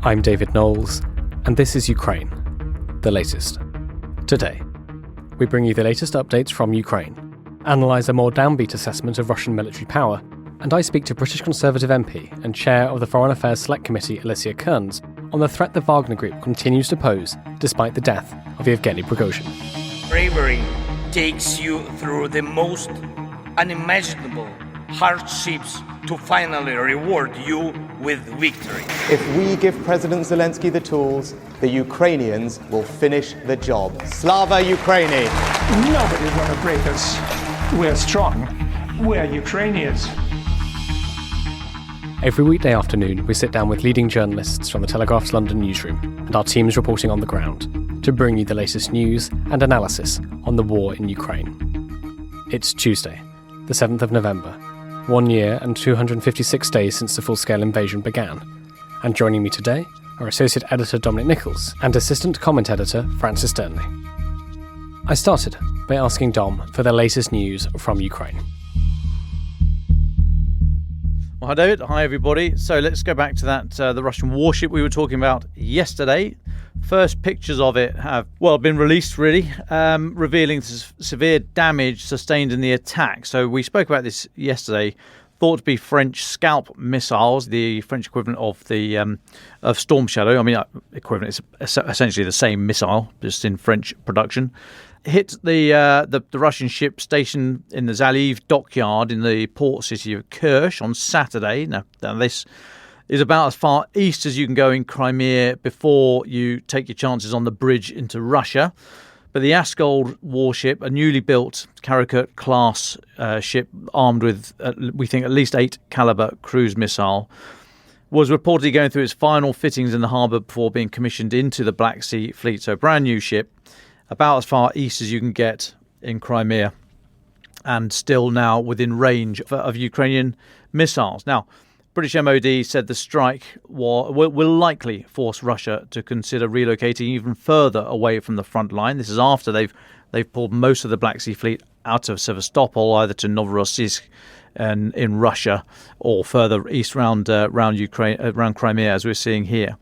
I'm David Knowles, and this is Ukraine, the latest. Today, we bring you the latest updates from Ukraine, analyse a more downbeat assessment of Russian military power, and I speak to British Conservative MP and Chair of the Foreign Affairs Select Committee Alicia Kearns on the threat the Wagner Group continues to pose despite the death of Yevgeny Prigozhin. Bravery takes you through the most unimaginable hardships to finally reward you with victory. If we give President Zelensky the tools, the Ukrainians will finish the job. Slava Ukraini! Nobody's going to break us. We're strong. We're Ukrainians. Every weekday afternoon, we sit down with leading journalists from the Telegraph's London newsroom and our teams reporting on the ground to bring you the latest news and analysis on the war in Ukraine. It's Tuesday, the 7th of November, 1 year and 256 days since the full-scale invasion began. And joining me today are Associate Editor Dominic Nichols and Assistant Comment Editor Francis Durnley. I started by asking Dom for the latest news from Ukraine. Well, hi David, hi everybody. So let's go back to that the Russian warship we were talking about yesterday. First pictures of it have, been released really, revealing severe damage sustained in the attack. So we spoke about this yesterday, thought to be French Scalp missiles, the French equivalent of the of Storm Shadow. I mean, equivalent, it's essentially the same missile, just in French production. Hit the Russian ship stationed in the Zaliv dockyard in the port city of Kerch on Saturday. Now this is about as far east as you can go in Crimea before you take your chances on the bridge into Russia. But the Askold warship, a newly built Karakurt-class ship armed with, we think, at least 8 caliber cruise missile, was reportedly going through its final fittings in the harbour before being commissioned into the Black Sea Fleet. So a brand new ship, about as far east as you can get in Crimea, and still now within range of Ukrainian missiles. Now, British MOD said the strike will likely force Russia to consider relocating even further away from the front line. This is after they've pulled most of the Black Sea Fleet out of Sevastopol, either to Novorossiysk and in Russia, or further east around Ukraine, around Crimea, as we're seeing here.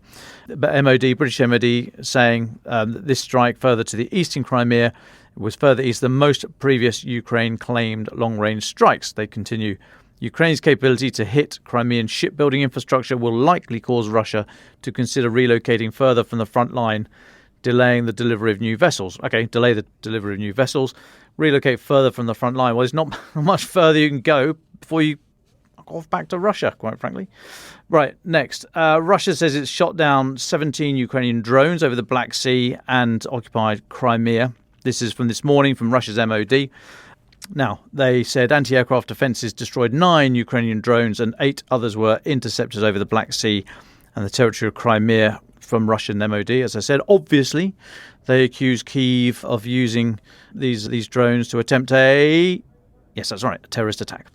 But British MOD, saying that this strike further to the east in Crimea was further east than most previous Ukraine claimed long-range strikes. They continue. Ukraine's capability to hit Crimean shipbuilding infrastructure will likely cause Russia to consider relocating further from the front line, delaying the delivery of new vessels. Okay, delay the delivery of new vessels, relocate further from the front line. Well, there's not much further you can go before you go off back to Russia, quite frankly. Right, next. Russia says it's shot down 17 Ukrainian drones over the Black Sea and occupied Crimea. This is from this morning from Russia's MOD. Now, they said anti-aircraft defences destroyed 9 Ukrainian drones and 8 others were intercepted over the Black Sea and the territory of Crimea from Russian MOD. As I said, obviously, they accuse Kyiv of using these drones to attempt a terrorist attack.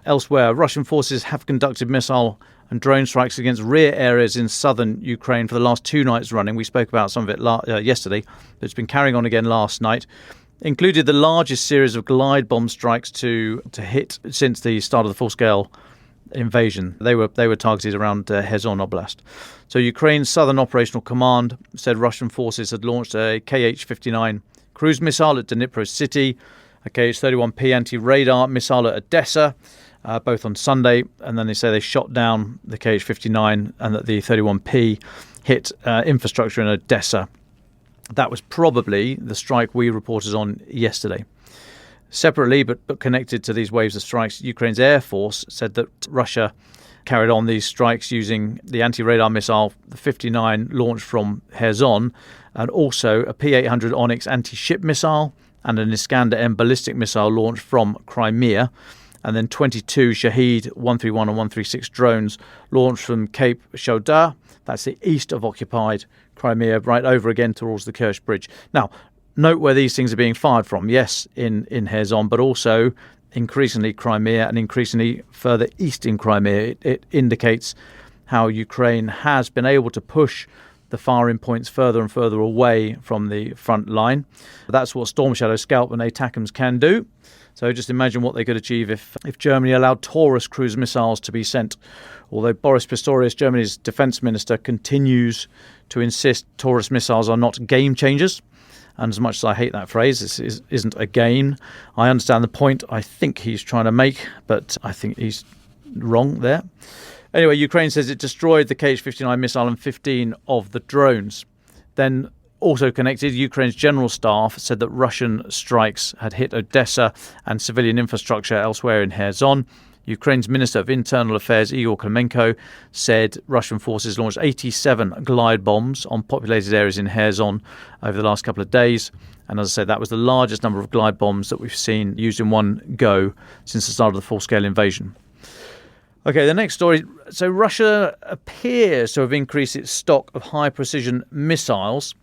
Elsewhere, Russian forces have conducted missile and drone strikes against rear areas in southern Ukraine for the last 2 nights running. We spoke about some of it yesterday, but it's been carrying on again last night. Included the largest series of glide bomb strikes to hit since the start of the full-scale invasion. They were targeted around Kherson Oblast. So Ukraine's Southern Operational Command said Russian forces had launched a Kh-59 cruise missile at Dnipro City, a Kh-31P anti-radar missile at Odessa, both on Sunday, and then they say they shot down the Kh-59 and that the 31P hit infrastructure in Odessa. That was probably the strike we reported on yesterday. Separately, but connected to these waves of strikes, Ukraine's Air Force said that Russia carried on these strikes using the anti-radar missile, the 59 launched from Kherson, and also a P-800 Onyx anti-ship missile and an Iskander-M ballistic missile launched from Crimea, and then 22 Shahed 131 and 136 drones launched from Cape Shoda, that's the east of occupied Crimea, right over again towards the Kerch Bridge. Now, note where these things are being fired from. Yes, in Kherson, but also increasingly Crimea and increasingly further east in Crimea. It indicates how Ukraine has been able to push the firing points further and further away from the front line. That's what Storm Shadow Scalp and ATACMS can do. So just imagine what they could achieve if Germany allowed Taurus cruise missiles to be sent. Although Boris Pistorius, Germany's defence minister, continues to insist Taurus missiles are not game changers. And as much as I hate that phrase, this isn't a game. I understand the point I think he's trying to make, but I think he's wrong there. Anyway, Ukraine says it destroyed the Kh-59 missile and 15 of the drones. Then, also connected, Ukraine's general staff said that Russian strikes had hit Odessa and civilian infrastructure elsewhere in Kherson. Ukraine's Minister of Internal Affairs, Igor Klimenko, said Russian forces launched 87 glide bombs on populated areas in Kherson over the last couple of days. And as I said, that was the largest number of glide bombs that we've seen used in one go since the start of the full-scale invasion. Okay, the next story. So Russia appears to have increased its stock of high-precision missiles.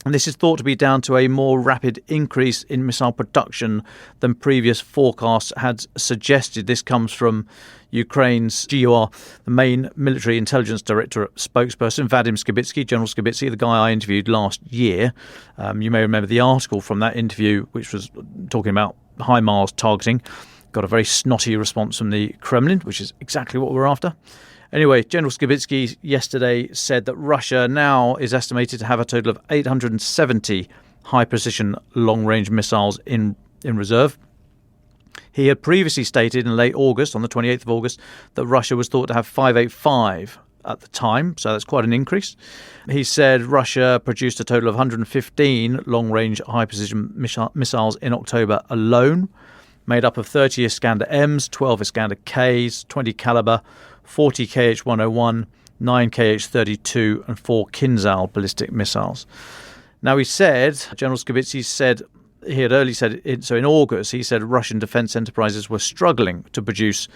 And this is thought to be down to a more rapid increase in missile production than previous forecasts had suggested. This comes from Ukraine's GUR, the main military intelligence directorate spokesperson, Vadim Skibitsky, General Skibitsky, the guy I interviewed last year. You may remember the article from that interview, which was talking about HIMARS targeting. Got a very snotty response from the Kremlin, which is exactly what we're after. Anyway, General Skibitsky yesterday said that Russia now is estimated to have a total of 870 high-precision long-range missiles in reserve. He had previously stated in late August, on the 28th of August, that Russia was thought to have 585 at the time, so that's quite an increase. He said Russia produced a total of 115 long-range high-precision missiles in October alone, made up of 30 Iskander-Ms, 12 Iskander-Ks, 20 Caliber, 40 Kh-101, 9 Kh-32 and 4 Kinzhal ballistic missiles. Now he said, General Skibitsky said, he had early said, so in August, he said Russian defence enterprises were struggling to produce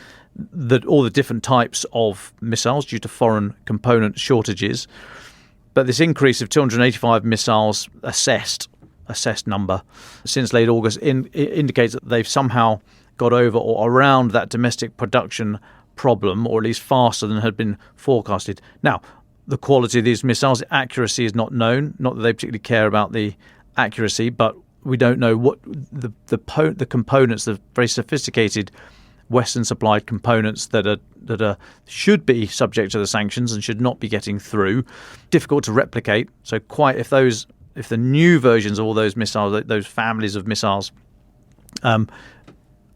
all the different types of missiles due to foreign component shortages. But this increase of 285 missiles assessed number since late August indicates that they've somehow got over or around that domestic production problem, or at least faster than had been forecasted. Now, the quality of these missiles, accuracy is not known. Not that they particularly care about the accuracy, but we don't know what the components, the very sophisticated Western-supplied components that should be subject to the sanctions and should not be getting through. Difficult to replicate. So, if the new versions of all those missiles, those families of missiles,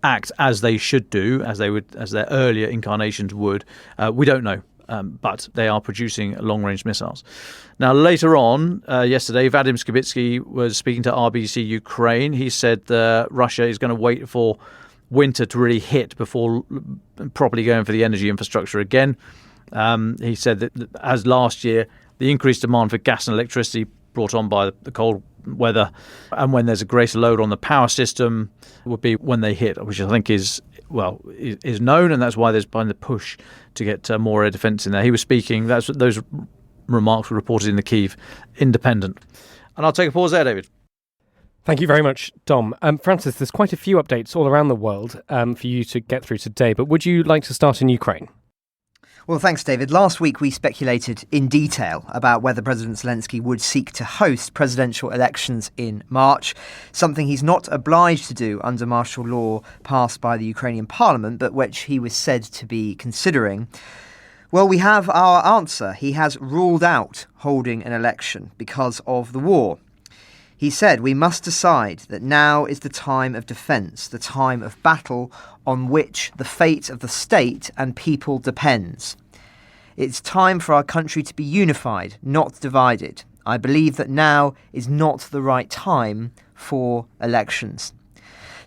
act as they should do, as their earlier incarnations would, we don't know. But they are producing long-range missiles. Now, later on, yesterday, Vadim Skibitsky was speaking to RBC Ukraine. He said Russia is going to wait for winter to really hit before properly going for the energy infrastructure again. He said that as last year, the increased demand for gas and electricity brought on by the cold weather, and when there's a greater load on the power system, would be when they hit, which I think is known, and that's why there's been the push to get more air defence in there. He was speaking. Those remarks were reported in the Kyiv Independent. And I'll take a pause there, David. Thank you very much, Dom. Francis, there's quite a few updates all around the world for you to get through today, but would you like to start in Ukraine? Well, thanks, David. Last week we speculated in detail about whether President Zelensky would seek to host presidential elections in March, something he's not obliged to do under martial law passed by the Ukrainian parliament, but which he was said to be considering. Well, we have our answer. He has ruled out holding an election because of the war. He said, "We must decide that now is the time of defence, the time of battle on which the fate of the state and people depends. It's time for our country to be unified, not divided. I believe that now is not the right time for elections."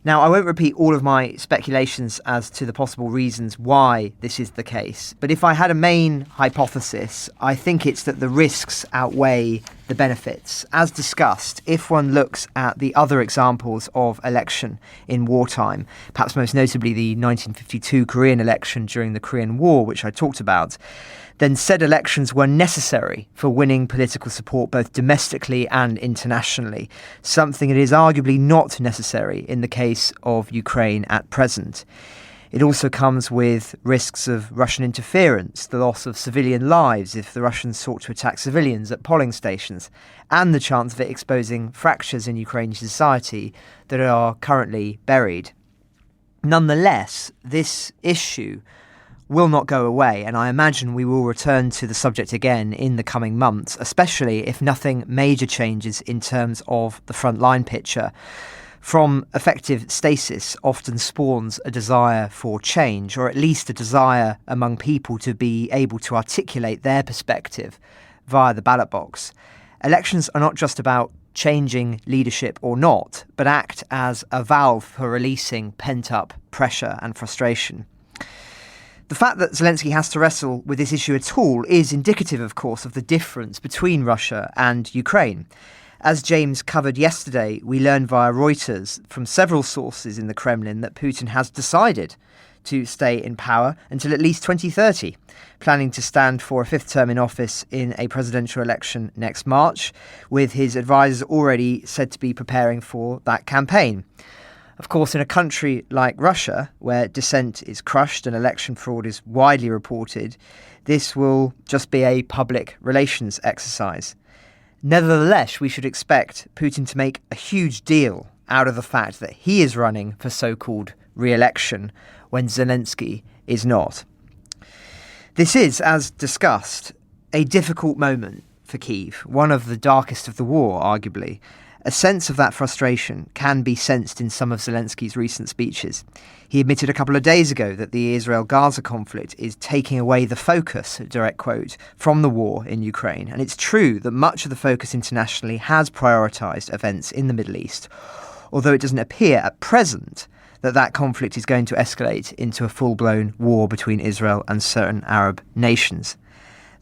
Now, I won't repeat all of my speculations as to the possible reasons why this is the case, but if I had a main hypothesis, I think it's that the risks outweigh the benefits. As discussed, if one looks at the other examples of election in wartime, perhaps most notably the 1952 Korean election during the Korean War, which I talked about, then said elections were necessary for winning political support both domestically and internationally, something that is arguably not necessary in the case of Ukraine at present. It also comes with risks of Russian interference, the loss of civilian lives if the Russians sought to attack civilians at polling stations, and the chance of it exposing fractures in Ukrainian society that are currently buried. Nonetheless, this issue will not go away, and I imagine we will return to the subject again in the coming months, especially if nothing major changes in terms of the frontline picture. From effective stasis often spawns a desire for change, or at least a desire among people to be able to articulate their perspective via the ballot box. Elections are not just about changing leadership or not, but act as a valve for releasing pent-up pressure and frustration. The fact that Zelensky has to wrestle with this issue at all is indicative, of course, of the difference between Russia and Ukraine. As James covered yesterday, we learned via Reuters from several sources in the Kremlin that Putin has decided to stay in power until at least 2030, planning to stand for a fifth term in office in a presidential election next March, with his advisors already said to be preparing for that campaign. Of course, in a country like Russia, where dissent is crushed and election fraud is widely reported, this will just be a public relations exercise. Nevertheless, we should expect Putin to make a huge deal out of the fact that he is running for so-called re-election when Zelensky is not. This is, as discussed, a difficult moment for Kyiv, one of the darkest of the war, arguably. A sense of that frustration can be sensed in some of Zelensky's recent speeches. He admitted a couple of days ago that the Israel-Gaza conflict is taking away the focus, direct quote, from the war in Ukraine. And it's true that much of the focus internationally has prioritised events in the Middle East, although it doesn't appear at present that that conflict is going to escalate into a full-blown war between Israel and certain Arab nations.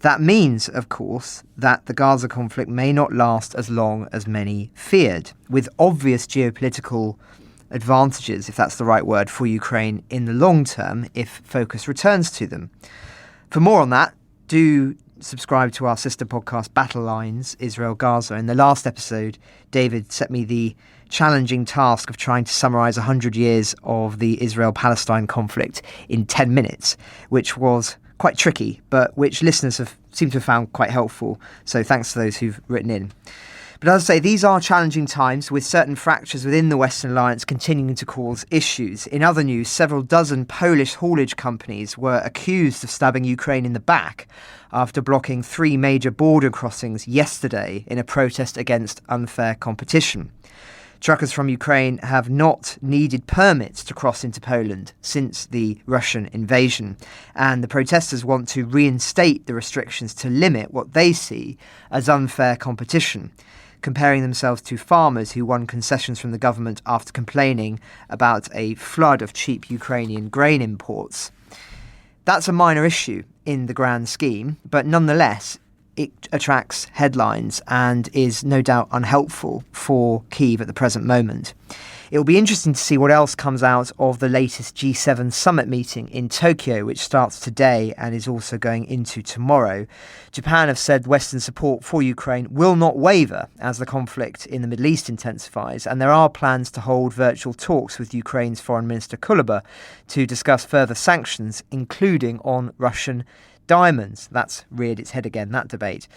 That means, of course, that the Gaza conflict may not last as long as many feared, with obvious geopolitical advantages, if that's the right word, for Ukraine in the long term if focus returns to them. For more on that, do subscribe to our sister podcast, Battle Lines, Israel-Gaza. In the last episode, David set me the challenging task of trying to summarise 100 years of the Israel-Palestine conflict in 10 minutes, which was quite tricky, but which listeners seem to have found quite helpful. So thanks to those who've written in. But as I say, these are challenging times, with certain fractures within the Western alliance continuing to cause issues. In other news, several dozen Polish haulage companies were accused of stabbing Ukraine in the back after blocking 3 major border crossings yesterday in a protest against unfair competition. Truckers from Ukraine have not needed permits to cross into Poland since the Russian invasion, and the protesters want to reinstate the restrictions to limit what they see as unfair competition, comparing themselves to farmers who won concessions from the government after complaining about a flood of cheap Ukrainian grain imports. That's a minor issue in the grand scheme, but nonetheless, it attracts headlines and is no doubt unhelpful for Kyiv at the present moment. It will be interesting to see what else comes out of the latest G7 summit meeting in Tokyo, which starts today and is also going into tomorrow. Japan have said Western support for Ukraine will not waver as the conflict in the Middle East intensifies, and there are plans to hold virtual talks with Ukraine's Foreign Minister Kuleba to discuss further sanctions, including on Russian diamonds. That's reared its head again, that debate.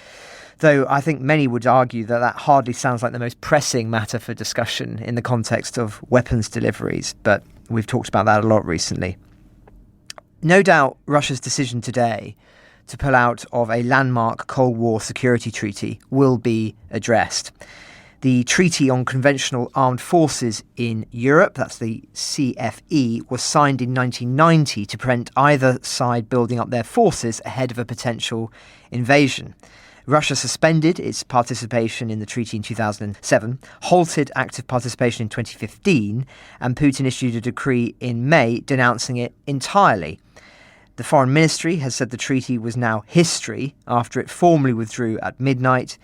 Though I think many would argue that that hardly sounds like the most pressing matter for discussion in the context of weapons deliveries, but we've talked about that a lot recently. No doubt Russia's decision today to pull out of a landmark Cold War security treaty will be addressed. The Treaty on Conventional Armed Forces in Europe, that's the CFE, was signed in 1990 to prevent either side building up their forces ahead of a potential invasion. Russia suspended its participation in the treaty in 2007, halted active participation in 2015, and Putin issued a decree in May denouncing it entirely. The Foreign Ministry has said the treaty was now history after it formally withdrew at midnight.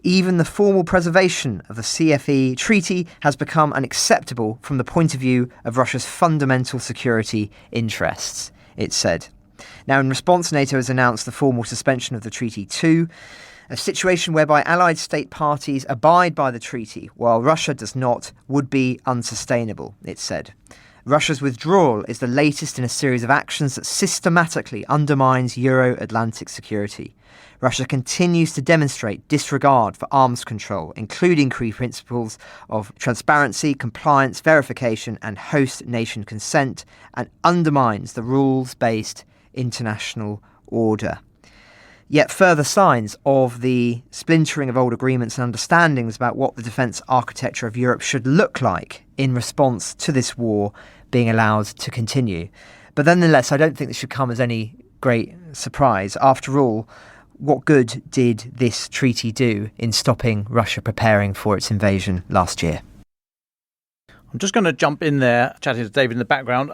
Even the formal preservation of the CFE treaty has become unacceptable from the point of view of Russia's fundamental security interests, it said. Now, in response, NATO has announced the formal suspension of the treaty too, a situation whereby allied state parties abide by the treaty while Russia does not would be unsustainable, it said. Russia's withdrawal is the latest in a series of actions that systematically undermines Euro-Atlantic security. Russia continues to demonstrate disregard for arms control, including key principles of transparency, compliance, verification, and host nation consent, and undermines the rules-based international order. Yet further signs of the splintering of old agreements and understandings about what the defence architecture of Europe should look like in response to this war being allowed to continue. But nonetheless, I don't think this should come as any great surprise. After all, what good did this treaty do in stopping Russia preparing for its invasion last year? I'm just going to jump in there, chatting to David in the background.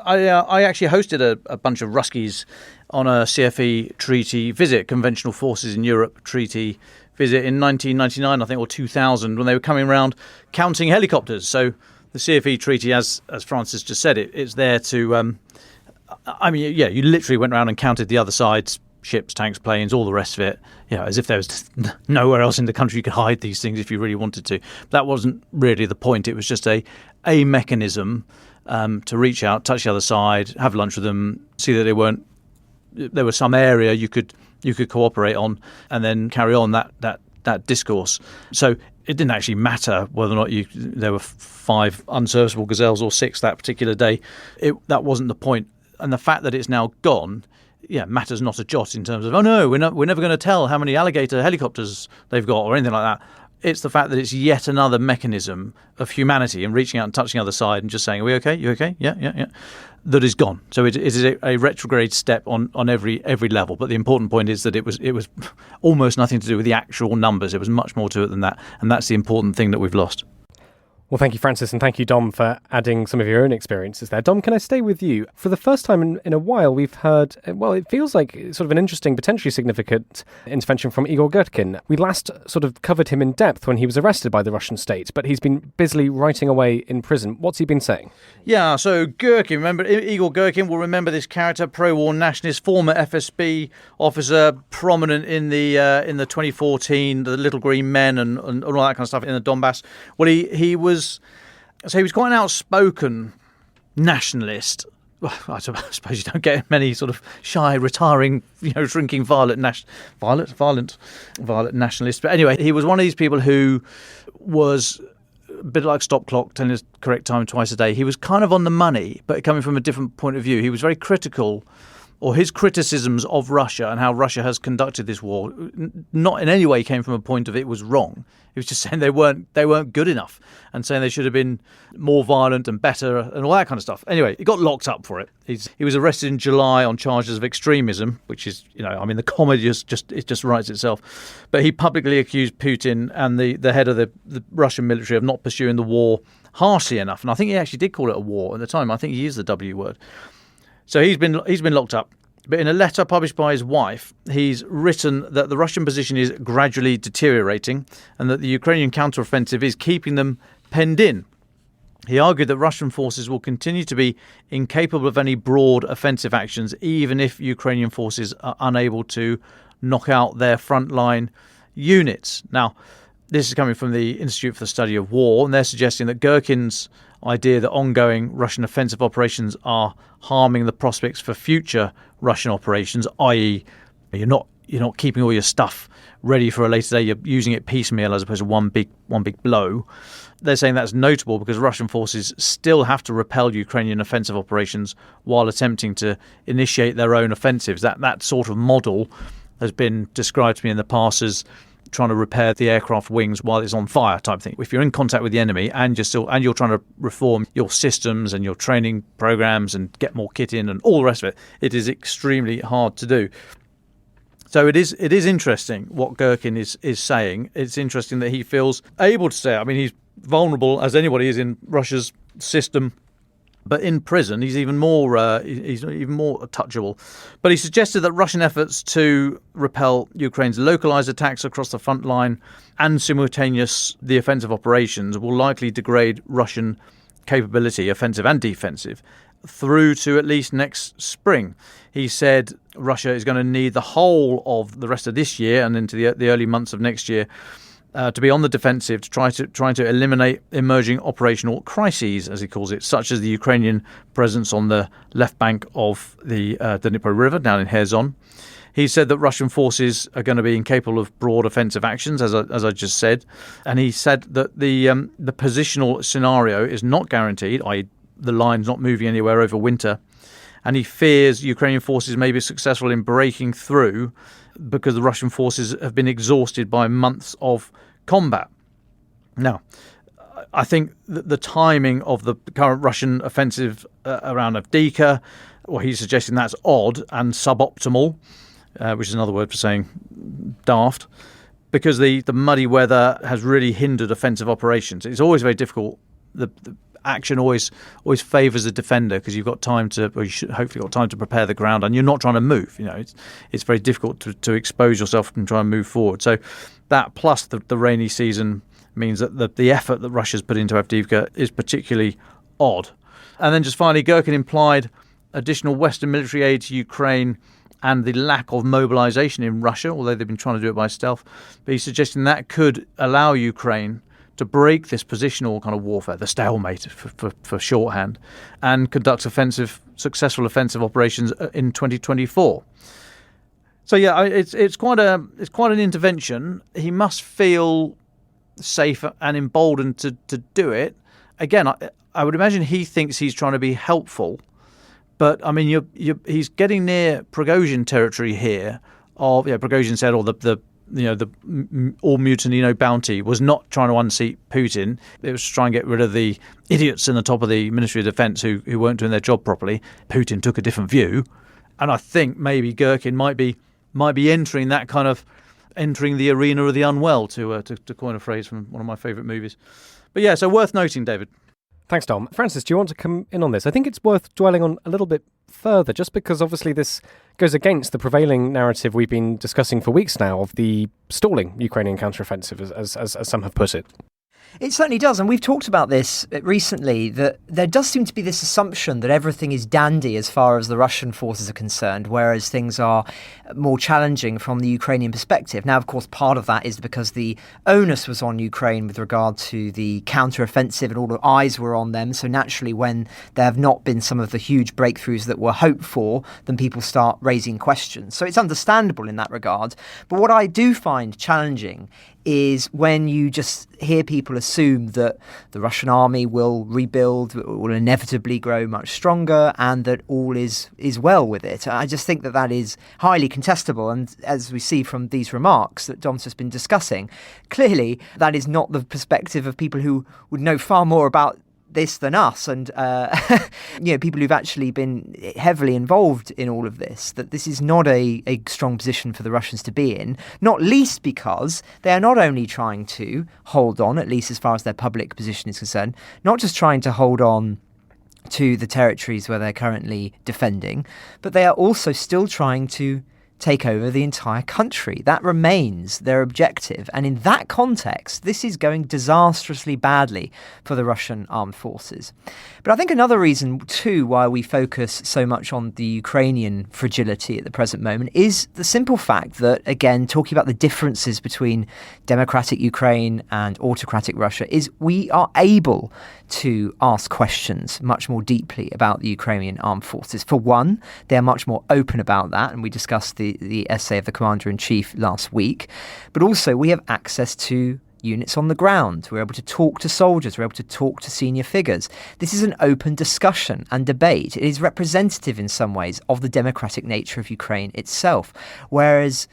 I actually hosted a bunch of Ruskies on a CFE treaty visit, Conventional Forces in Europe treaty visit in 1999, I think, or 2000, when they were coming around counting helicopters. So the CFE treaty, as Francis just said, it's there to, you literally went around and counted the other side's ships, tanks, planes, all the rest of it, as if there was nowhere else in the country you could hide these things if you really wanted to. But that wasn't really the point. It was just a mechanism to reach out, touch the other side, have lunch with them, see that there was some area you could cooperate on, and then carry on that discourse. So it didn't actually matter whether or not there were 5 unserviceable gazelles or 6 that particular day. That wasn't the point. And the fact that it's now gone, matters not a jot in terms of, oh no, we're never going to tell how many alligator helicopters they've got or anything like that. It's the fact that it's yet another mechanism of humanity and reaching out and touching the other side and just saying, are we okay? You okay? Yeah. That is gone. So it is a retrograde step on every level. But the important point is that it was almost nothing to do with the actual numbers. There was much more to it than that. And that's the important thing that we've lost. Well, thank you, Francis, and thank you, Dom, for adding some of your own experiences there. Dom, can I stay with you? For the first time in a while, we've heard, it feels like sort of an interesting, potentially significant intervention from Igor Girkin. We last sort of covered him in depth when he was arrested by the Russian state, but he's been busily writing away in prison. What's he been saying? Yeah, so Girkin, remember, Igor Girkin, will remember this character, pro-war nationalist, former FSB officer, prominent in the 2014, the Little Green Men and all that kind of stuff in the Donbass. Well, he was quite an outspoken nationalist. Well, I suppose you don't get many sort of shy, retiring, shrinking, violent nationalists. But anyway, he was one of these people who was a bit like Stop Clock, telling us correct time twice a day. He was kind of on the money, but coming from a different point of view. He was very critical, or his criticisms of Russia and how Russia has conducted this war, not in any way came from a point of it was wrong. He was just saying they weren't good enough and saying they should have been more violent and better and all that kind of stuff. Anyway, he got locked up for it. He was arrested in July on charges of extremism, which is, the comedy just writes itself. But he publicly accused Putin and the head of the Russian military of not pursuing the war harshly enough. And I think he actually did call it a war at the time. I think he used the W word. So he's been locked up. But in a letter published by his wife, he's written that the Russian position is gradually deteriorating and that the Ukrainian counteroffensive is keeping them penned in. He argued that Russian forces will continue to be incapable of any broad offensive actions, even if Ukrainian forces are unable to knock out their frontline units. Now, this is coming from the Institute for the Study of War, and they're suggesting that Girkin's idea that ongoing Russian offensive operations are harming the prospects for future Russian operations, i.e., you're not keeping all your stuff ready for a later day, you're using it piecemeal as opposed to one big blow. They're saying that's notable because Russian forces still have to repel Ukrainian offensive operations while attempting to initiate their own offensives. That sort of model has been described to me in the past as trying to repair the aircraft wings while it's on fire type thing. If you're in contact with the enemy and you're trying to reform your systems and your training programs and get more kit in and all the rest of it, it is extremely hard to do. So it is interesting what Girkin is saying. It's interesting that he feels able to say it. I mean, he's vulnerable as anybody is in Russia's system. But in prison, he's even more touchable. But he suggested that Russian efforts to repel Ukraine's localized attacks across the front line and the offensive operations will likely degrade Russian capability, offensive and defensive, through to at least next spring. He said Russia is going to need the whole of the rest of this year and into the early months of next year to be on the defensive, to trying to eliminate emerging operational crises, as he calls it, such as the Ukrainian presence on the left bank of the Dnipro River down in Kherson. He said that Russian forces are going to be incapable of broad offensive actions, as I just said, and he said that the positional scenario is not guaranteed, i.e. the line's not moving anywhere over winter, and he fears Ukrainian forces may be successful in breaking through because the Russian forces have been exhausted by months of combat. Now, I think that the timing of the current Russian offensive around Avdiivka, well, he's suggesting that's odd and suboptimal, which is another word for saying daft, because the muddy weather has really hindered offensive operations. It's always very difficult. The action always favours the defender because you've got time to, or you should hopefully got time to prepare the ground, and you're not trying to move. It's very difficult to expose yourself and try and move forward. So that plus the rainy season means that the effort that Russia's put into Avdiivka is particularly odd. And then just finally, Gherkin implied additional Western military aid to Ukraine and the lack of mobilisation in Russia, although they've been trying to do it by stealth. But he's suggesting that could allow Ukraine to break this positional kind of warfare, the stalemate for shorthand, and conduct successful offensive operations in 2024. So yeah, it's quite an intervention. He must feel safe and emboldened to do it. Again, I would imagine he thinks he's trying to be helpful, but I mean, he's getting near Prigozhin territory here. Prigozhin said, the all mutiny, no bounty, was not trying to unseat Putin. It was to try and get rid of the idiots in the top of the Ministry of Defence who weren't doing their job properly. Putin took a different view, and I think maybe Gherkin might be entering the arena of the unwell, to coin a phrase from one of my favourite movies. But yeah, so worth noting, David. Thanks, Dom. Francis, do you want to come in on this? I think it's worth dwelling on a little bit further, just because obviously this goes against the prevailing narrative we've been discussing for weeks now of the stalling Ukrainian counteroffensive, as some have put it. It certainly does, and we've talked about this recently, that there does seem to be this assumption that everything is dandy as far as the Russian forces are concerned, whereas things are more challenging from the Ukrainian perspective. Now, of course, part of that is because the onus was on Ukraine with regard to the counter-offensive, and all the eyes were on them. So naturally, when there have not been some of the huge breakthroughs that were hoped for, then people start raising questions. So it's understandable in that regard. But what I do find challenging is when you just hear people assume that the Russian army will rebuild, will inevitably grow much stronger, and that all is well with it. I just think that is highly contestable, and as we see from these remarks that Dom's just been discussing, clearly that is not the perspective of people who would know far more about this than us, and people who've actually been heavily involved in all of this, that this is not a strong position for the Russians to be in, not least because they are not only trying to hold on, at least as far as their public position is concerned, not just trying to hold on to the territories where they're currently defending, but they are also still trying to take over the entire country. That remains their objective. And in that context, this is going disastrously badly for the Russian armed forces. But I think another reason, too, why we focus so much on the Ukrainian fragility at the present moment is the simple fact that, again, talking about the differences between democratic Ukraine and autocratic Russia, is we are able to ask questions much more deeply about the Ukrainian armed forces. For one, they're much more open about that, and we discussed the essay of the Commander-in-Chief last week. But also, we have access to units on the ground. We're able to talk to soldiers. We're able to talk to senior figures. This is an open discussion and debate. It is representative in some ways of the democratic nature of Ukraine itself, whereas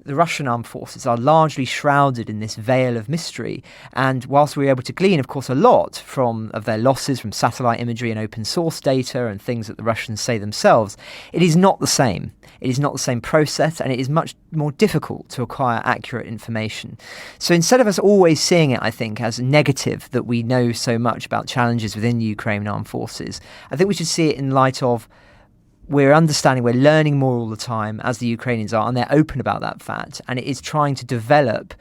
the Russian armed forces are largely shrouded in this veil of mystery. And whilst we're able to glean, of course, a lot of their losses from satellite imagery and open source data and things that the Russians say themselves, it is not the same. It is not the same process, and it is much more difficult to acquire accurate information. So instead of us always seeing it, I think, as negative that we know so much about challenges within the Ukrainian armed forces, I think we should see it in light of we're learning more all the time, as the Ukrainians are, and they're open about that fact, and it is trying to develop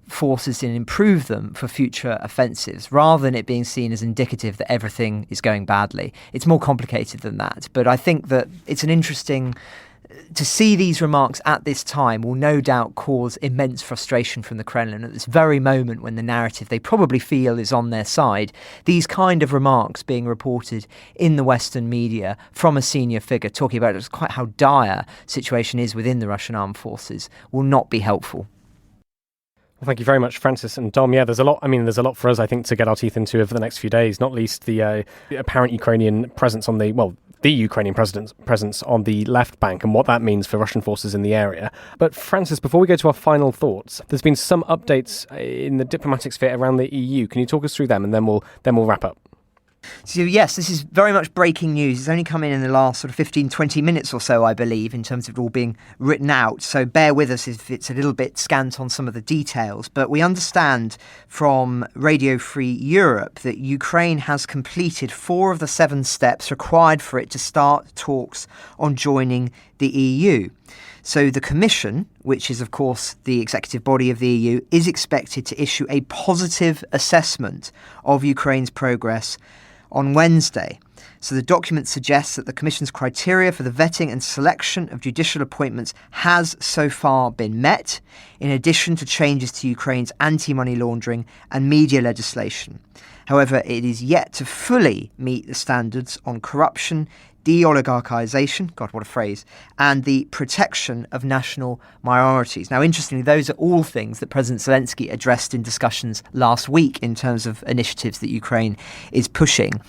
forces and improve them for future offensives, rather than it being seen as indicative that everything is going badly. It's more complicated than that, but I think that it's an interesting to see these remarks at this time will no doubt cause immense frustration from the Kremlin at this very moment when the narrative they probably feel is on their side. These kind of remarks being reported in the Western media from a senior figure talking about just quite how dire the situation is within the Russian armed forces will not be helpful. Well, thank you very much, Francis and Dom. Yeah, there's a lot for us, I think, to get our teeth into over the next few days, not least the apparent Ukrainian presence on the Ukrainian president's presence on the left bank and what that means for Russian forces in the area. But Francis, before we go to our final thoughts, there's been some updates in the diplomatic sphere around the EU. Can you talk us through them, and then we'll wrap up? So yes, this is very much breaking news. It's only come in the last sort of 15, 20 minutes or so, I believe, in terms of it all being written out. So bear with us if it's a little bit scant on some of the details. But we understand from Radio Free Europe that Ukraine has completed 4 of the 7 steps required for it to start talks on joining the EU. So the Commission, which is, of course, the executive body of the EU, is expected to issue a positive assessment of Ukraine's progress on Wednesday. So the document suggests that the Commission's criteria for the vetting and selection of judicial appointments has so far been met, in addition to changes to Ukraine's anti-money laundering and media legislation. However, it is yet to fully meet the standards on corruption, de-oligarchization, God, what a phrase, and the protection of national minorities. Now, interestingly, those are all things that President Zelensky addressed in discussions last week in terms of initiatives that Ukraine is pushing.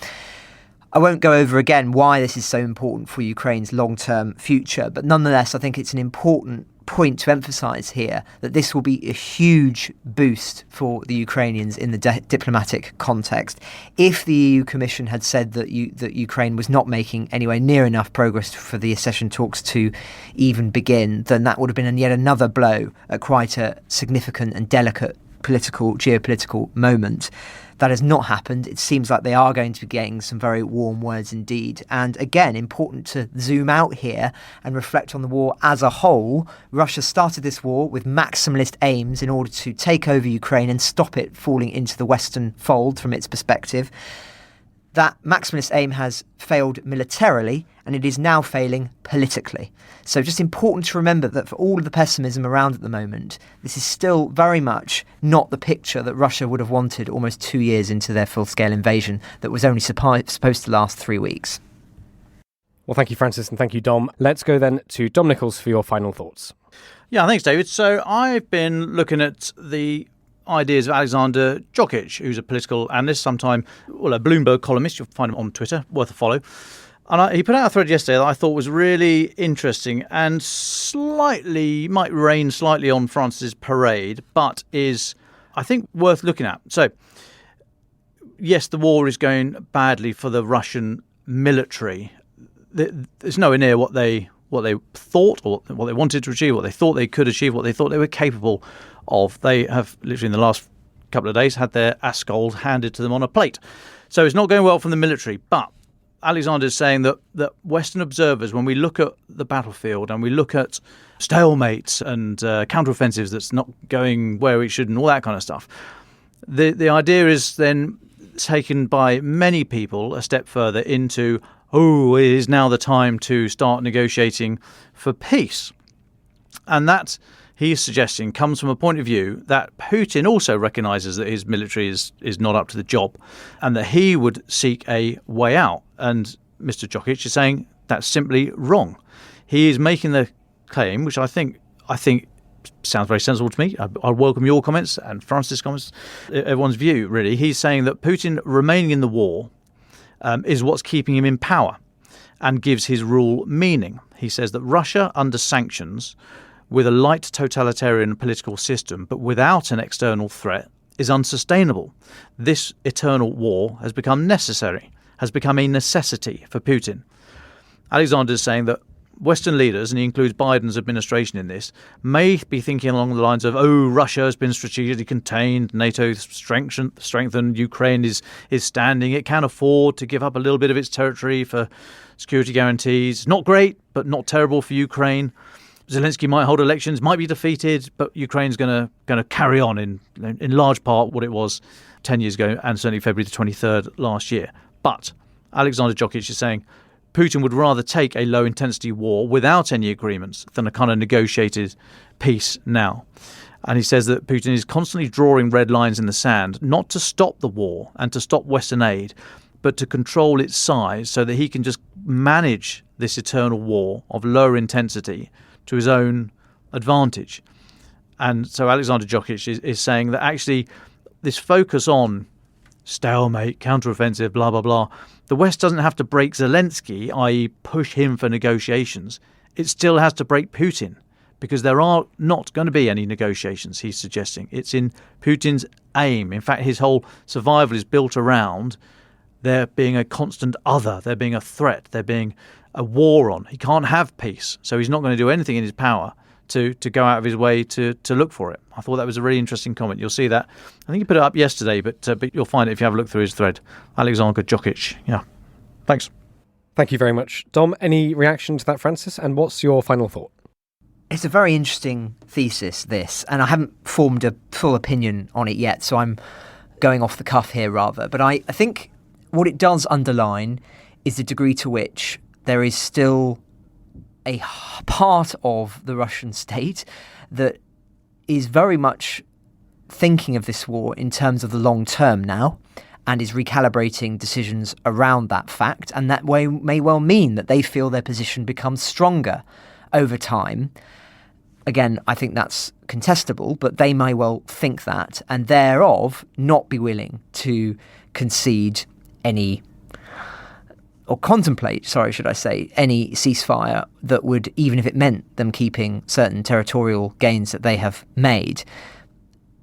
I won't go over again why this is so important for Ukraine's long-term future, but nonetheless, I think it's an important point to emphasise here that this will be a huge boost for the Ukrainians in the diplomatic context. If the EU Commission had said that Ukraine was not making anywhere near enough progress for the accession talks to even begin, then that would have been yet another blow at quite a significant and delicate geopolitical moment. That has not happened. It seems like they are going to be getting some very warm words indeed. And again, important to zoom out here and reflect on the war as a whole. Russia started this war with maximalist aims in order to take over Ukraine and stop it falling into the Western fold from its perspective. That maximalist aim has failed militarily, and it is now failing politically. So just important to remember that for all of the pessimism around at the moment, this is still very much not the picture that Russia would have wanted almost 2 years into their full-scale invasion that was only supposed to last 3 weeks. Well, thank you, Francis, and thank you, Dom. Let's go then to Dom Nichols for your final thoughts. Yeah, thanks, David. So I've been looking at the ideas of Alexander Jokic, who's a political analyst, a Bloomberg columnist. You'll find him on Twitter, worth a follow. And he put out a thread yesterday that I thought was really interesting and might rain slightly on France's parade, but is, I think, worth looking at. So, yes, the war is going badly for the Russian military. It's nowhere near what they thought or what they wanted to achieve, what they thought they could achieve, what they thought they were capable of. They have literally in the last couple of days had their Ascol handed to them on a plate. So it's not going well from the military. But Alexander is saying that Western observers, when we look at the battlefield and we look at stalemates and counteroffensives that's not going where it should and all that kind of stuff, the idea is then taken by many people a step further into, it is now the time to start negotiating for peace. And that, he's suggesting, comes from a point of view that Putin also recognises that his military is not up to the job and that he would seek a way out. And Mr. Jokic is saying that's simply wrong. He is making the claim, which I think sounds very sensible to me. I welcome your comments and Francis' comments, everyone's view, really. He's saying that Putin remaining in the war is what's keeping him in power and gives his rule meaning. He says that Russia, under sanctions, with a light totalitarian political system, but without an external threat, is unsustainable. This eternal war has become necessary, has become a necessity for Putin. Alexander is saying that Western leaders, and he includes Biden's administration in this, may be thinking along the lines of, Russia has been strategically contained, NATO strengthened, Ukraine is standing, it can afford to give up a little bit of its territory for security guarantees. Not great, but not terrible for Ukraine. Zelensky might hold elections, might be defeated, but Ukraine's going to carry on in large part what it was 10 years ago and certainly February the 23rd last year. But Alexander Jokic is saying Putin would rather take a low-intensity war without any agreements than a kind of negotiated peace now. And he says that Putin is constantly drawing red lines in the sand, not to stop the war and to stop Western aid, but to control its size so that he can just manage this eternal war of lower intensity to his own advantage. And so Alexander Djokic is saying that actually this focus on stalemate, counteroffensive, blah, blah, blah, the West doesn't have to break Zelensky, i.e. push him for negotiations. It still has to break Putin, because there are not going to be any negotiations, he's suggesting. It's in Putin's aim. In fact, his whole survival is built around there being a constant other, there being a threat, there being a war on. He can't have peace, so he's not going to do anything in his power to go out of his way to look for it. I thought that was a really interesting comment. You'll see that. I think he put it up yesterday, but you'll find it if you have a look through his thread. Alexander Djokic. Yeah. Thanks. Thank you very much. Dom, any reaction to that, Francis? And what's your final thought? It's a very interesting thesis, this, and I haven't formed a full opinion on it yet, so I'm going off the cuff here rather. But I think what it does underline is the degree to which there is still a part of the Russian state that is very much thinking of this war in terms of the long term now and is recalibrating decisions around that fact. And that way may well mean that they feel their position becomes stronger over time. Again, I think that's contestable, but they may well think that and thereof not be willing to concede any or contemplate, should I say, any ceasefire that would, even if it meant them keeping certain territorial gains that they have made.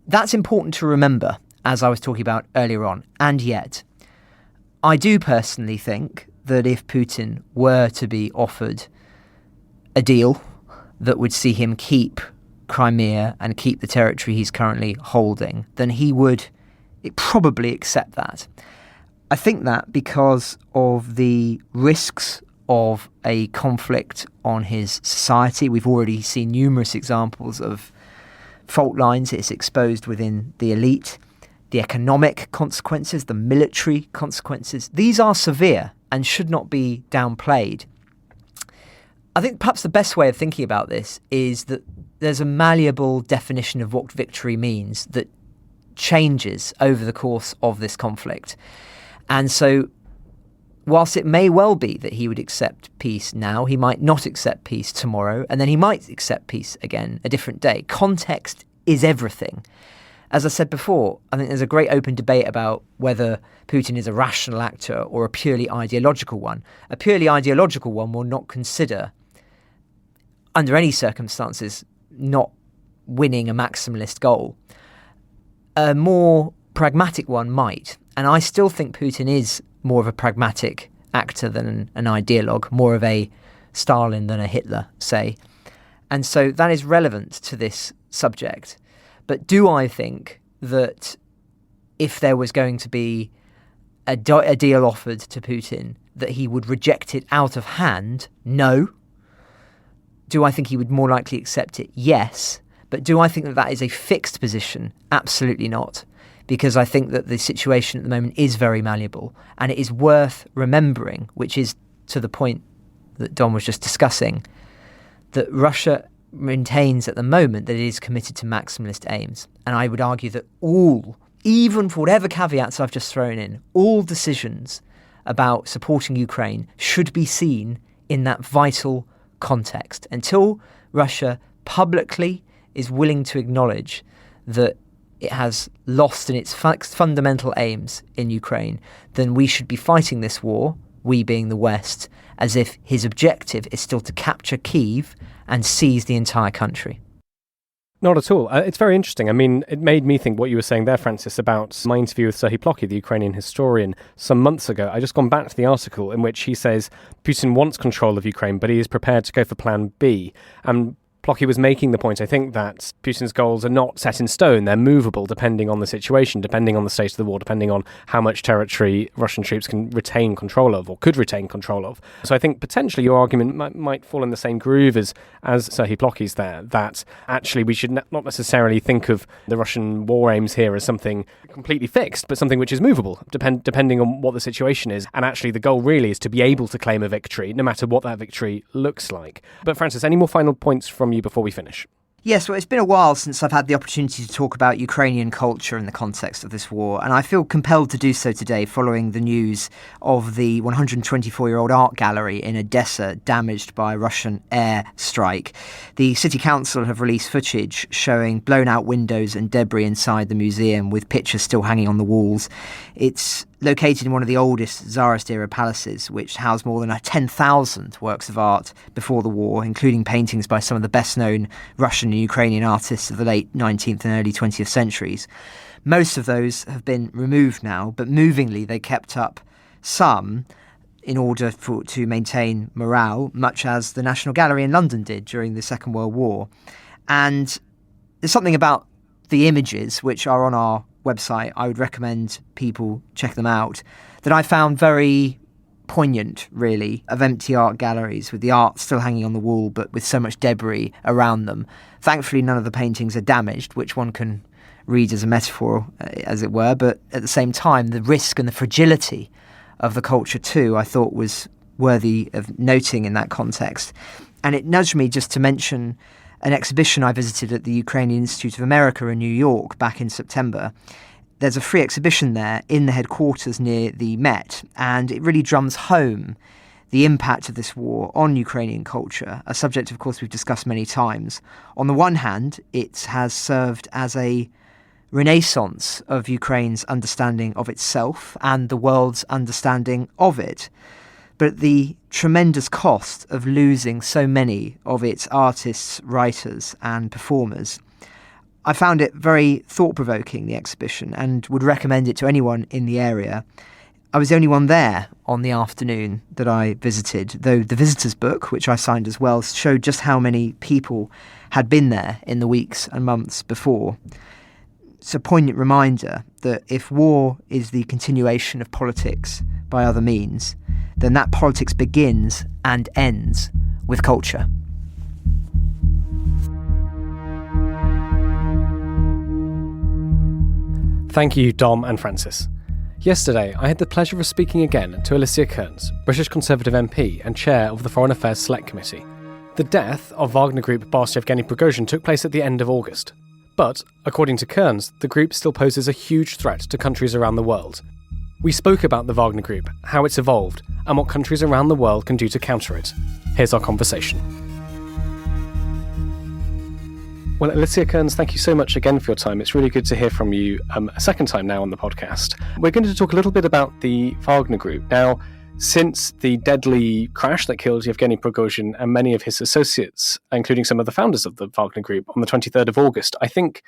That's important to remember, as I was talking about earlier on. And yet, I do personally think that if Putin were to be offered a deal that would see him keep Crimea and keep the territory he's currently holding, then he would probably accept that. I think that because of the risks of a conflict on his society. We've already seen numerous examples of fault lines it's exposed within the elite, the economic consequences, the military consequences. These are severe and should not be downplayed. I think perhaps the best way of thinking about this is that there's a malleable definition of what victory means that changes over the course of this conflict. And so, whilst it may well be that he would accept peace now, he might not accept peace tomorrow, and then he might accept peace again a different day. Context is everything. As I said before, I think there's a great open debate about whether Putin is a rational actor or a purely ideological one. A purely ideological one will not consider, under any circumstances, not winning a maximalist goal. A more pragmatic one might. And I still think Putin is more of a pragmatic actor than an ideologue, more of a Stalin than a Hitler, say. And so that is relevant to this subject. But do I think that if there was going to be a deal offered to Putin, that he would reject it out of hand? No. Do I think he would more likely accept it? Yes. But do I think that that is a fixed position? Absolutely not. Because I think that the situation at the moment is very malleable, and it is worth remembering, which is to the point that Don was just discussing, that Russia maintains at the moment that it is committed to maximalist aims. And I would argue that all, even for whatever caveats I've just thrown in, all decisions about supporting Ukraine should be seen in that vital context. Until Russia publicly is willing to acknowledge that it has lost in its fundamental aims in Ukraine, then we should be fighting this war, we being the West, as if his objective is still to capture Kyiv and seize the entire country. Not at all. It's very interesting. I mean, it made me think what you were saying there, Francis, about my interview with Serhiy Plokhy, the Ukrainian historian, some months ago. I just gone back to the article in which he says Putin wants control of Ukraine, but he is prepared to go for plan B. And Plocky was making the point, I think, that Putin's goals are not set in stone. They're movable depending on the situation, depending on the state of the war, depending on how much territory Russian troops can retain control of or could retain control of. So I think potentially your argument might fall in the same groove as Serhiy Plocky's there, that actually we should not necessarily think of the Russian war aims here as something completely fixed, but something which is movable, depending on what the situation is. And actually the goal really is to be able to claim a victory, no matter what that victory looks like. But Francis, any more final points from you before we finish? Yes, well, it's been a while since I've had the opportunity to talk about Ukrainian culture in the context of this war, and I feel compelled to do so today following the news of the 124-year-old art gallery in Odessa damaged by a Russian air strike. The City Council have released footage showing blown-out windows and debris inside the museum, with pictures still hanging on the walls. It's located in one of the oldest Tsarist-era palaces, which housed more than 10,000 works of art before the war, including paintings by some of the best-known Russian and Ukrainian artists of the late 19th and early 20th centuries. Most of those have been removed now, but movingly they kept up some in order to maintain morale, much as the National Gallery in London did during the Second World War. And there's something about the images, which are on our website, I would recommend people check them out, that I found very poignant, really, of empty art galleries with the art still hanging on the wall but with so much debris around them. Thankfully, none of the paintings are damaged, which one can read as a metaphor, as it were, but at the same time, the risk and the fragility of the culture too, I thought was worthy of noting in that context. And it nudged me just to mention an exhibition I visited at the Ukrainian Institute of America in New York back in September. There's a free exhibition there in the headquarters near the Met, and it really drums home the impact of this war on Ukrainian culture, a subject, of course, we've discussed many times. On the one hand, it has served as a renaissance of Ukraine's understanding of itself and the world's understanding of it. But the tremendous cost of losing so many of its artists, writers and performers, I found it very thought-provoking, the exhibition, and would recommend it to anyone in the area. I was the only one there on the afternoon that I visited, though the visitor's book, which I signed as well, showed just how many people had been there in the weeks and months before. It's a poignant reminder that if war is the continuation of politics by other means, then that politics begins and ends with culture. Thank you, Dom and Francis. Yesterday, I had the pleasure of speaking again to Alicia Kearns, British Conservative MP and chair of the Foreign Affairs Select Committee. The death of Wagner Group boss Yevgeny Prigozhin took place at the end of August. But, according to Kearns, the group still poses a huge threat to countries around the world. We spoke about the Wagner Group, how it's evolved, and what countries around the world can do to counter it. Here's our conversation. Well, Alicia Kearns, thank you so much again for your time. It's really good to hear from you a second time now on the podcast. We're going to talk a little bit about the Wagner Group. Now, since the deadly crash that killed Yevgeny Prigozhin and many of his associates, including some of the founders of the Wagner Group on the 23rd of August, I think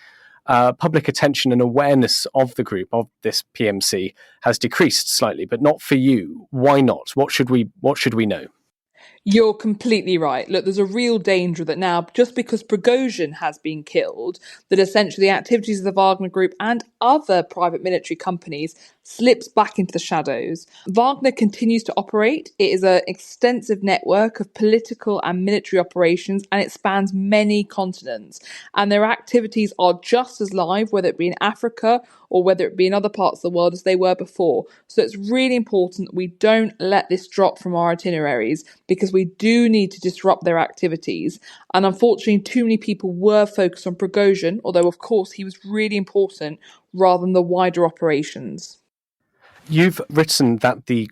public attention and awareness of the group, of this PMC, has decreased slightly, but not for you. Why not? What should we know? You're completely right. Look, there's a real danger that now, just because Prigozhin has been killed, that essentially the activities of the Wagner Group and other private military companies slips back into the shadows. Wagner continues to operate. It is an extensive network of political and military operations, and it spans many continents. And their activities are just as live, whether it be in Africa or whether it be in other parts of the world, as they were before. So it's really important that we don't let this drop from our itineraries, because we do need to disrupt their activities. And unfortunately, too many people were focused on Prigozhin, although of course he was really important, rather than the wider operations. You've written that the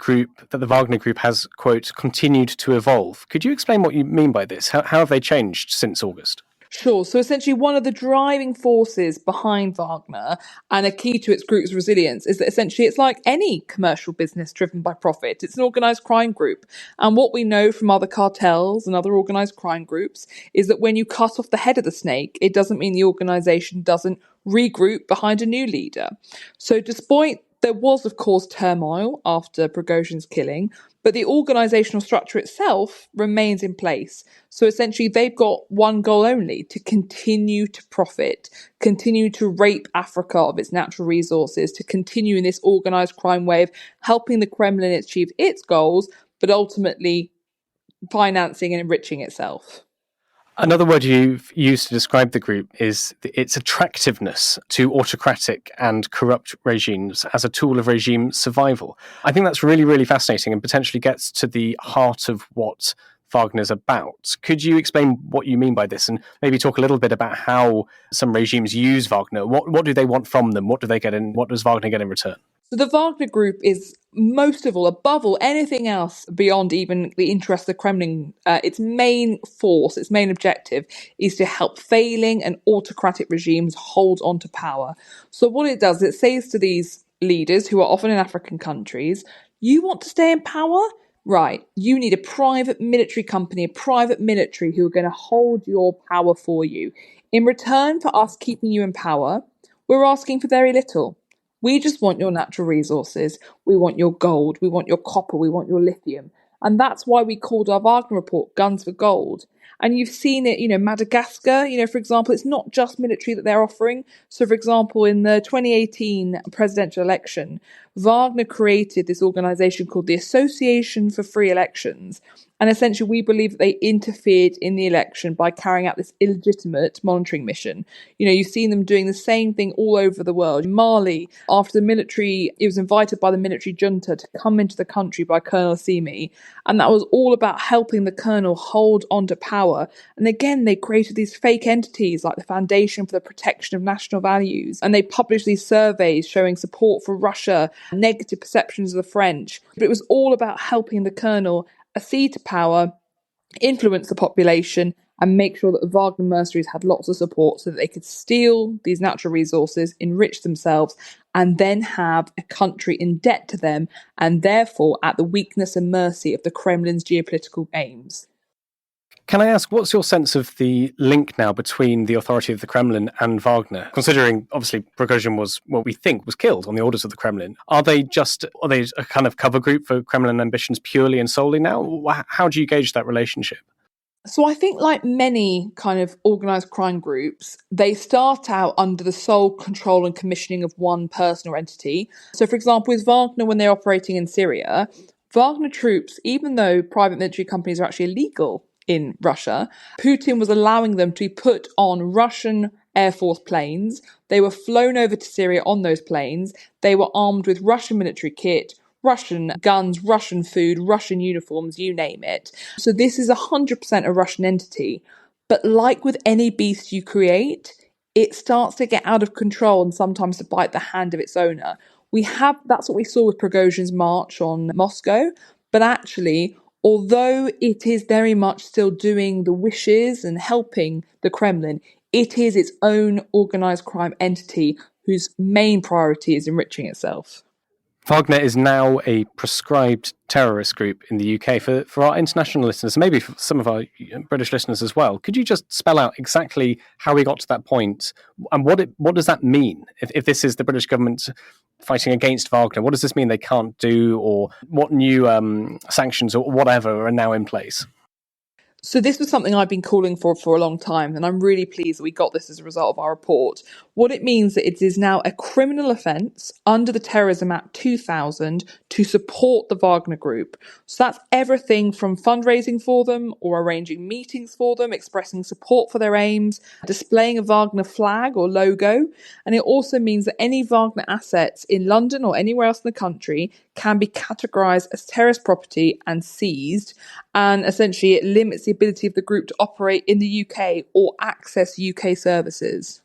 Wagner Group has, quote, continued to evolve. Could you explain what you mean by this? How have they changed since August? Sure. So essentially one of the driving forces behind Wagner and a key to its group's resilience is that essentially it's like any commercial business driven by profit. It's an organised crime group. And what we know from other cartels and other organised crime groups is that when you cut off the head of the snake, it doesn't mean the organisation doesn't regroup behind a new leader. So despite there was, of course, turmoil after Prigozhin's killing, But the organisational structure itself remains in place. So essentially, they've got one goal only: to continue to profit, continue to rape Africa of its natural resources, to continue in this organised crime way of helping the Kremlin achieve its goals, but ultimately financing and enriching itself. Another word you've used to describe the group is its attractiveness to autocratic and corrupt regimes as a tool of regime survival. I think that's really, really fascinating and potentially gets to the heart of what Wagner's about. Could you explain what you mean by this and maybe talk a little bit about how some regimes use Wagner? What do they want from them? What do they get in? What does Wagner get in return? So the Wagner Group is most of all, above all, anything else beyond even the interest of the Kremlin, its main force, its main objective is to help failing and autocratic regimes hold on to power. So what it does, it says to these leaders who are often in African countries, you want to stay in power? Right, you need a private military company, a private military who are going to hold your power for you. In return for us keeping you in power, we're asking for very little. We just want your natural resources. We want your gold. We want your copper. We want your lithium. And that's why we called our Wagner report Guns for Gold. And you've seen it, Madagascar, for example, it's not just military that they're offering. So, for example, in the 2018 presidential election, Wagner created this organization called the Association for Free Elections. And essentially, we believe that they interfered in the election by carrying out this illegitimate monitoring mission. You've seen them doing the same thing all over the world. In Mali, after the military, it was invited by the military junta to come into the country by Colonel Simi. And that was all about helping the colonel hold on to power. And again, they created these fake entities like the Foundation for the Protection of National Values. And they published these surveys showing support for Russia, negative perceptions of the French. But it was all about helping the colonel accede to power, influence the population, and make sure that the Wagner mercenaries had lots of support so that they could steal these natural resources, enrich themselves, and then have a country in debt to them, and therefore at the weakness and mercy of the Kremlin's geopolitical aims. Can I ask, what's your sense of the link now between the authority of the Kremlin and Wagner? Considering, obviously, Prigozhin was what we think was killed on the orders of the Kremlin. Are they a kind of cover group for Kremlin ambitions purely and solely now? How do you gauge that relationship? So I think, like many kind of organised crime groups, they start out under the sole control and commissioning of one person or entity. So, for example, with Wagner, when they're operating in Syria, Wagner troops, even though private military companies are actually illegal in Russia, Putin was allowing them to be put on Russian Air Force planes. They were flown over to Syria on those planes. They were armed with Russian military kit, Russian guns, Russian food, Russian uniforms, you name it. So this is 100% a Russian entity. But like with any beast you create, it starts to get out of control and sometimes to bite the hand of its owner. That's what we saw with Prigozhin's march on Moscow. But actually, although it is very much still doing the wishes and helping the Kremlin, it is its own organised crime entity whose main priority is enriching itself. Wagner is now a proscribed terrorist group in the UK. For our international listeners, maybe for some of our British listeners as well, could you just spell out exactly how we got to that point and what does that mean? If this is the British government fighting against Wagner, what does this mean they can't do, or what new sanctions or whatever are now in place? So this was something I've been calling for a long time, and I'm really pleased that we got this as a result of our report. What it means that it is now a criminal offence under the Terrorism Act 2000 to support the Wagner Group. So that's everything from fundraising for them or arranging meetings for them, expressing support for their aims, displaying a Wagner flag or logo. And it also means that any Wagner assets in London or anywhere else in the country can be categorised as terrorist property and seized. And essentially it limits the ability of the group to operate in the UK or access UK services.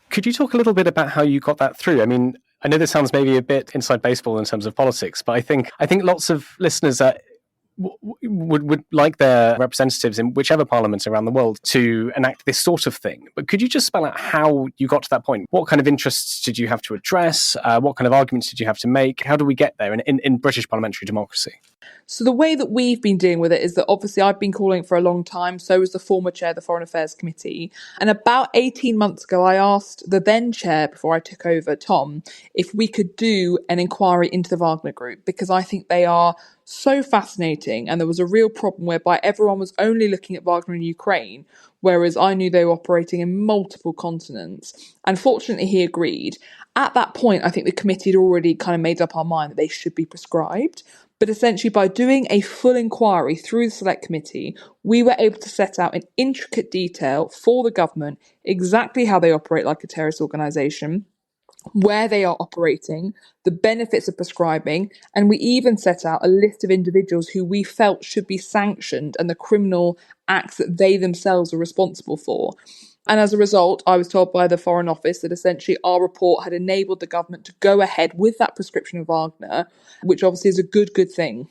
Could you talk a little bit about how you got that through? I mean, I know this sounds maybe a bit inside baseball in terms of politics, but I think lots of listeners would like their representatives in whichever parliaments around the world to enact this sort of thing. But could you just spell out how you got to that point? What kind of interests did you have to address? What kind of arguments did you have to make? How do we get there in British parliamentary democracy? So the way that we've been dealing with it is that obviously I've been calling it for a long time, so was the former chair of the Foreign Affairs Committee. And about 18 months ago, I asked the then chair, before I took over, Tom, if we could do an inquiry into the Wagner Group, because I think they are so fascinating. And there was a real problem whereby everyone was only looking at Wagner in Ukraine, whereas I knew they were operating in multiple continents. And fortunately, he agreed. At that point, I think the committee had already kind of made up our mind that they should be prescribed. But essentially, by doing a full inquiry through the Select Committee, we were able to set out in intricate detail for the government exactly how they operate like a terrorist organisation, where they are operating, the benefits of prescribing, and we even set out a list of individuals who we felt should be sanctioned and the criminal acts that they themselves are responsible for. And as a result, I was told by the Foreign Office that essentially our report had enabled the government to go ahead with that prescription of Wagner, which obviously is a good thing.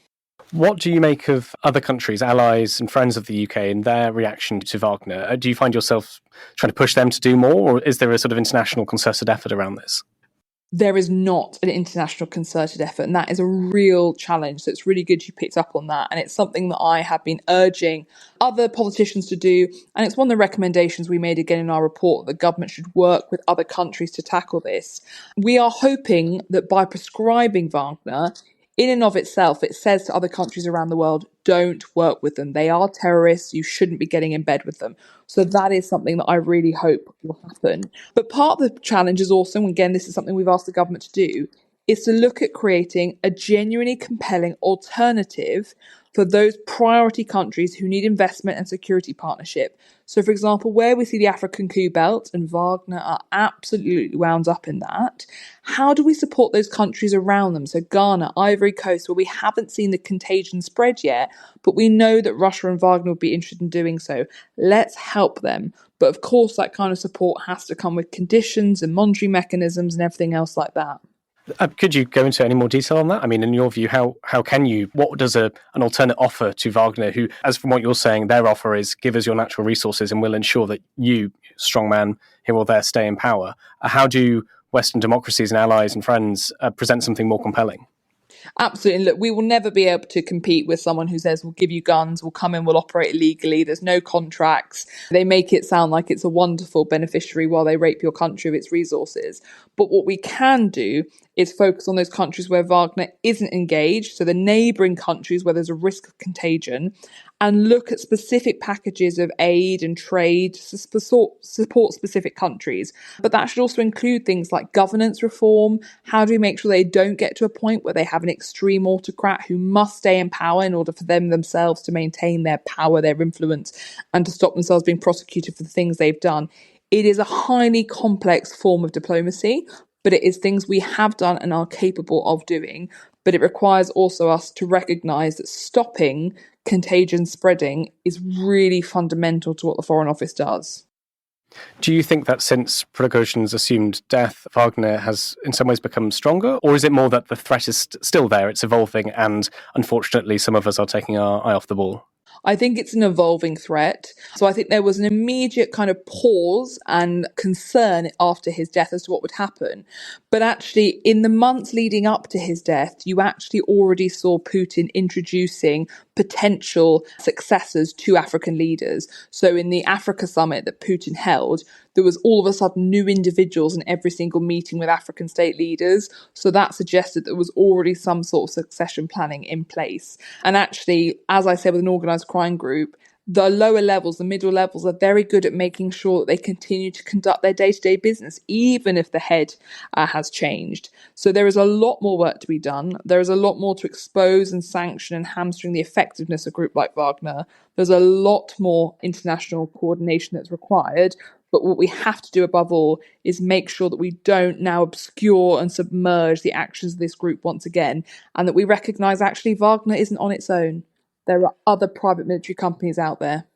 What do you make of other countries, allies and friends of the UK, and their reaction to Wagner? Do you find yourself trying to push them to do more, or is there a sort of international concerted effort around this? There is not an international concerted effort, and that is a real challenge. So it's really good you picked up on that. And it's something that I have been urging other politicians to do. And it's one of the recommendations we made again in our report, that the government should work with other countries to tackle this. We are hoping that by prescribing Wagner, in and of itself, it says to other countries around the world, don't work with them. They are terrorists. You shouldn't be getting in bed with them. So that is something that I really hope will happen. But part of the challenge is also, and again, this is something we've asked the government to do, is to look at creating a genuinely compelling alternative for those priority countries who need investment and security partnership. So, for example, where we see the African coup belt, and Wagner are absolutely wound up in that, how do we support those countries around them? So Ghana, Ivory Coast, where we haven't seen the contagion spread yet, but we know that Russia and Wagner would be interested in doing so. Let's help them. But of course, that kind of support has to come with conditions and monetary mechanisms and everything else like that. Could you go into any more detail on that? I mean, in your view, how can you, what does an alternate offer to Wagner, who, as from what you're saying, their offer is give us your natural resources and we'll ensure that you, strongman here or there, stay in power. How do Western democracies and allies and friends present something more compelling? Absolutely. Look, we will never be able to compete with someone who says, we'll give you guns, we'll come in, we'll operate illegally, there's no contracts. They make it sound like it's a wonderful beneficiary while they rape your country of its resources. But what we can do is focus on those countries where Wagner isn't engaged, so the neighbouring countries where there's a risk of contagion, and look at specific packages of aid and trade to support specific countries. But that should also include things like governance reform. How do we make sure they don't get to a point where they have an extreme autocrat who must stay in power in order for them themselves to maintain their power, their influence, and to stop themselves being prosecuted for the things they've done? It is a highly complex form of diplomacy, but it is things we have done and are capable of doing. But it requires also us to recognise that stopping contagion spreading is really fundamental to what the Foreign Office does. Do you think that since Prigozhin's assumed death, Wagner has in some ways become stronger? Or is it more that the threat is still there, it's evolving, and unfortunately some of us are taking our eye off the ball? I think it's an evolving threat. So I think there was an immediate kind of pause and concern after his death as to what would happen. But actually, in the months leading up to his death, you actually already saw Putin introducing potential successors to African leaders. So in the Africa summit that Putin held, there was all of a sudden new individuals in every single meeting with African state leaders. So that suggested there was already some sort of succession planning in place. And actually, as I said, with an organised crime group, the lower levels, the middle levels are very good at making sure that they continue to conduct their day-to-day business, even if the head has changed. So there is a lot more work to be done. There is a lot more to expose and sanction and hamstring the effectiveness of a group like Wagner. There's a lot more international coordination that's required. But what we have to do above all is make sure that we don't now obscure and submerge the actions of this group once again, and that we recognise actually Wagner isn't on its own. There are other private military companies out there.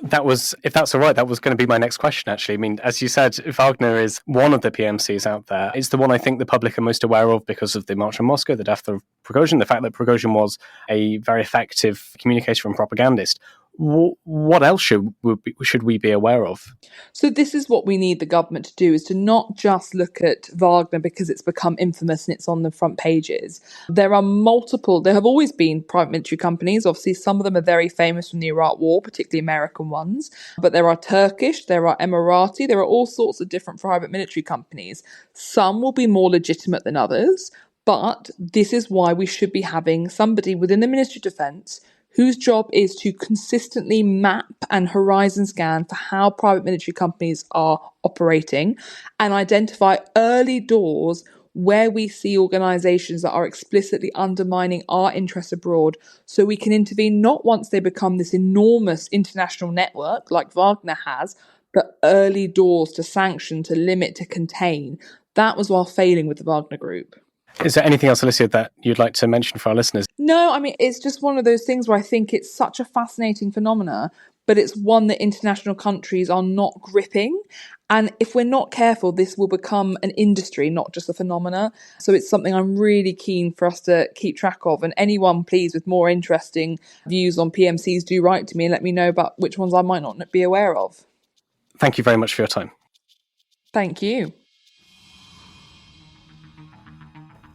That was, if that's all right, that was going to be my next question, actually. I mean, as you said, Wagner is one of the PMCs out there. It's the one I think the public are most aware of because of the March on Moscow, the death of Prigozhin, the fact that Prigozhin was a very effective communicator and propagandist. What else should we be aware of? So this is what we need the government to do, is to not just look at Wagner because it's become infamous and it's on the front pages. There have always been private military companies. Obviously, some of them are very famous from the Iraq War, particularly American ones. But there are Turkish, there are Emirati, there are all sorts of different private military companies. Some will be more legitimate than others. But this is why we should be having somebody within the Ministry of Defence whose job is to consistently map and horizon scan for how private military companies are operating and identify early doors where we see organisations that are explicitly undermining our interests abroad, so we can intervene not once they become this enormous international network like Wagner has, but early doors to sanction, to limit, to contain. That was while failing with the Wagner Group. Is there anything else, Alicia, that you'd like to mention for our listeners? No, I mean, it's just one of those things where I think it's such a fascinating phenomena, but it's one that international countries are not gripping. And if we're not careful, this will become an industry, not just a phenomena. So it's something I'm really keen for us to keep track of. And anyone, please, with more interesting views on PMCs, do write to me and let me know about which ones I might not be aware of. Thank you very much for your time. Thank you.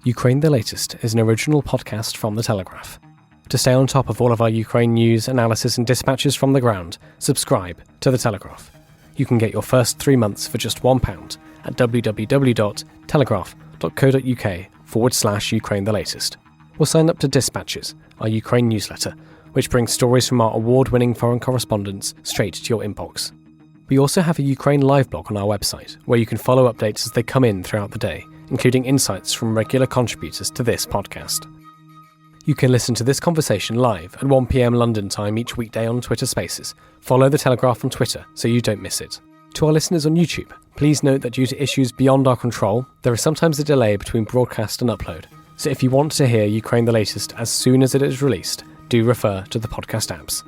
Ukraine the Latest is an original podcast from The Telegraph. To stay on top of all of our Ukraine news, analysis and dispatches from the ground, subscribe to The Telegraph. You can get your first 3 months for just £1 at www.telegraph.co.uk/Ukraine the Latest. Or sign up to Dispatches, our Ukraine newsletter, which brings stories from our award-winning foreign correspondents straight to your inbox. We also have a Ukraine live blog on our website, where you can follow updates as they come in throughout the day, including insights from regular contributors to this podcast. You can listen to this conversation live at 1 p.m. London time each weekday on Twitter Spaces. Follow The Telegraph on Twitter so you don't miss it. To our listeners on YouTube, please note that due to issues beyond our control, there is sometimes a delay between broadcast and upload. So if you want to hear Ukraine the Latest as soon as it is released, do refer to the podcast apps.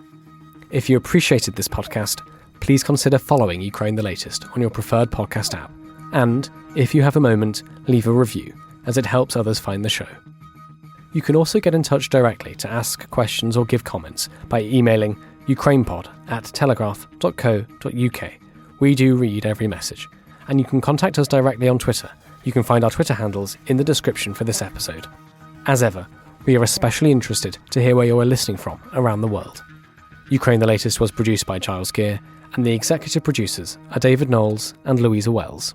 If you appreciated this podcast, please consider following Ukraine the Latest on your preferred podcast app. And, if you have a moment, leave a review, as it helps others find the show. You can also get in touch directly to ask questions or give comments by emailing ukrainepod@telegraph.co.uk. We do read every message. And you can contact us directly on Twitter. You can find our Twitter handles in the description for this episode. As ever, we are especially interested to hear where you are listening from around the world. Ukraine the Latest was produced by Giles Gear, and the executive producers are David Knowles and Louisa Wells.